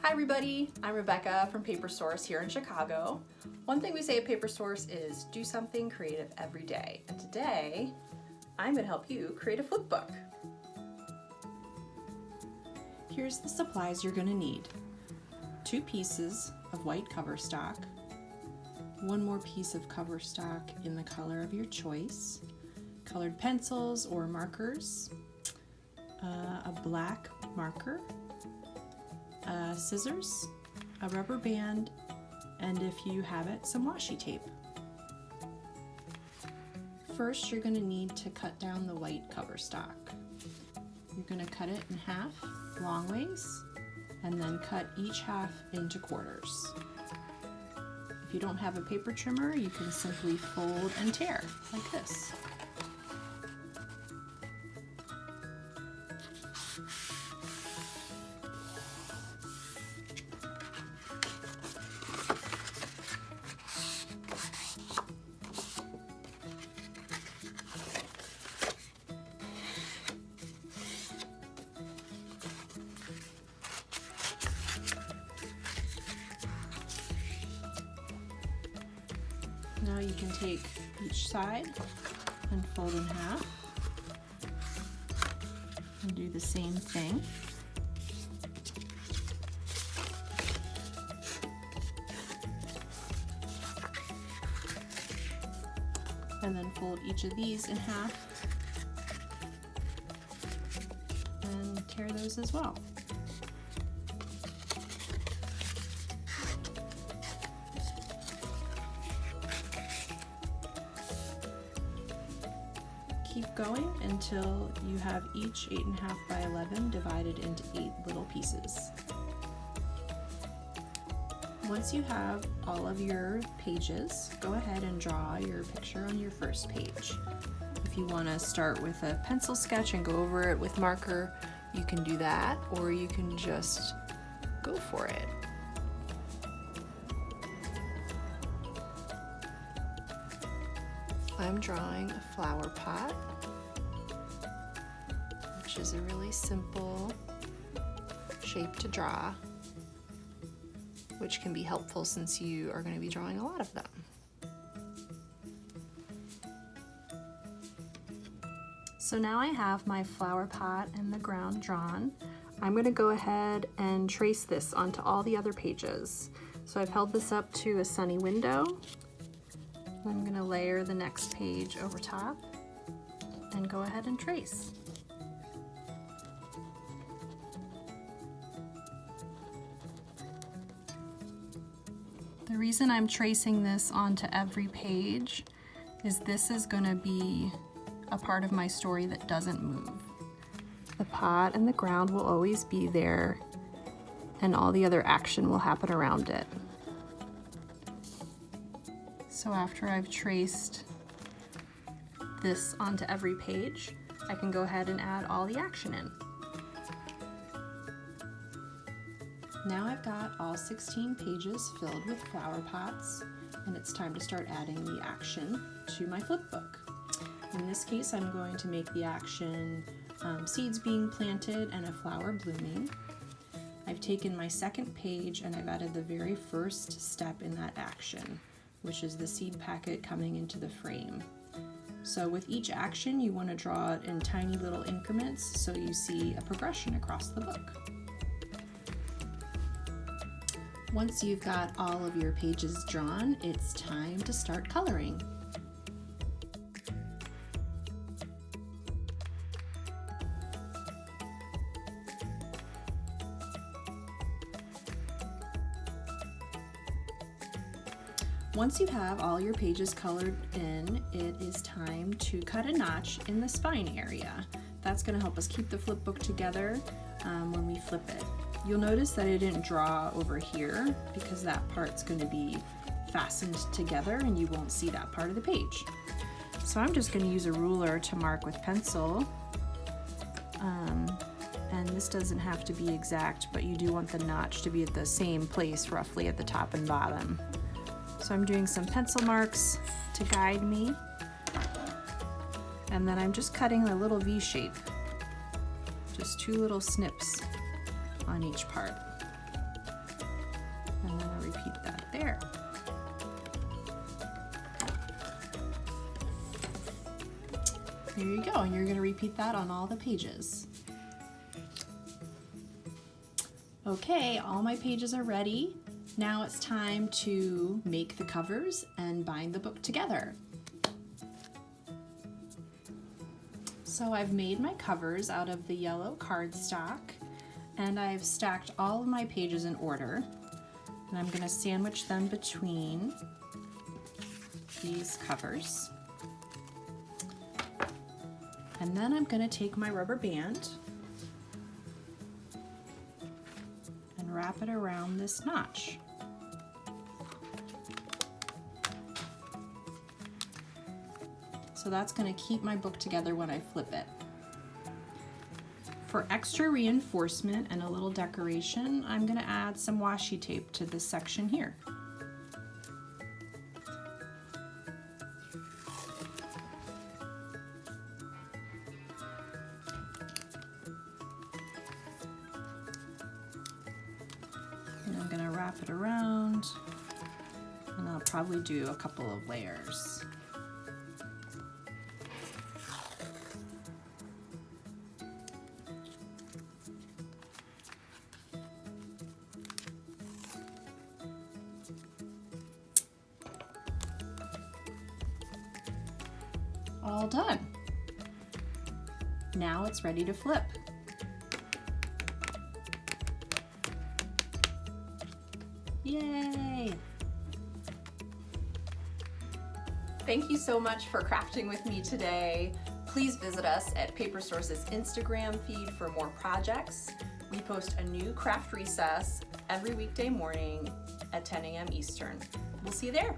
Hi everybody, I'm Rebecca from Paper Source here in Chicago. One thing we say at Paper Source is do something creative every day. And today, I'm going to help you create a flip book. Here's the supplies you're going to need. 2 pieces of white Coverstock, 1 more piece of Coverstock in the color of your choice, colored pencils or markers, a black marker, scissors, a rubber band, and if you have it, some washi tape. First, you're going to need to cut down the white Coverstock. You're going to cut it in half long ways and then cut each half into quarters. If you don't have a paper trimmer, you can simply fold and tear like this. Now you can take each side and fold in half and do the same thing. And then fold each of these in half and tear those as well. Keep going until you have each 8.5 by 11 divided into 8 little pieces. Once you have all of your pages, go ahead and draw your picture on your first page. If you want to start with a pencil sketch and go over it with marker, you can do that, or you can just go for it. I'm drawing a flower pot, which is a really simple shape to draw, which can be helpful since you are going to be drawing a lot of them. So now I have my flower pot and the ground drawn. I'm going to go ahead and trace this onto all the other pages. So I've held this up to a sunny window. I'm going to layer the next page over top and go ahead and trace. The reason I'm tracing this onto every page is this is going to be a part of my story that doesn't move. The pot and the ground will always be there, and all the other action will happen around it. So after I've traced this onto every page, I can go ahead and add all the action in. Now I've got all 16 pages filled with flower pots, and it's time to start adding the action to my flip book. In this case, I'm going to make the action seeds being planted and a flower blooming. I've taken my second page and I've added the very first step in that action, which is the seed packet coming into the frame. So with each action, you want to draw it in tiny little increments so you see a progression across the book. Once you've got all of your pages drawn, it's time to start coloring. Once you have all your pages colored in, it is time to cut a notch in the spine area. That's going to help us keep the flip book together when we flip it. You'll notice that I didn't draw over here because that part's going to be fastened together and you won't see that part of the page. So I'm just going to use a ruler to mark with pencil. And this doesn't have to be exact, but you do want the notch to be at the same place roughly at the top and bottom. So I'm doing some pencil marks to guide me, and then I'm just cutting a little V shape, just 2 little snips on each part. I'm going to repeat that there. There you go, and you're going to repeat that on all the pages. Okay, all my pages are ready. Now it's time to make the covers and bind the book together. So I've made my covers out of the yellow cardstock, and I've stacked all of my pages in order, and I'm going to sandwich them between these covers. And then I'm going to take my rubber band and wrap it around this notch. So that's going to keep my book together when I flip it. For extra reinforcement and a little decoration, I'm going to add some washi tape to this section here. And I'm going to wrap it around, and I'll probably do a couple of layers. All done. Now it's ready to flip. Yay! Thank you so much for crafting with me today. Please visit us at Paper Source's Instagram feed for more projects. We post a new craft recess every weekday morning at 10 a.m. Eastern. We'll see you there.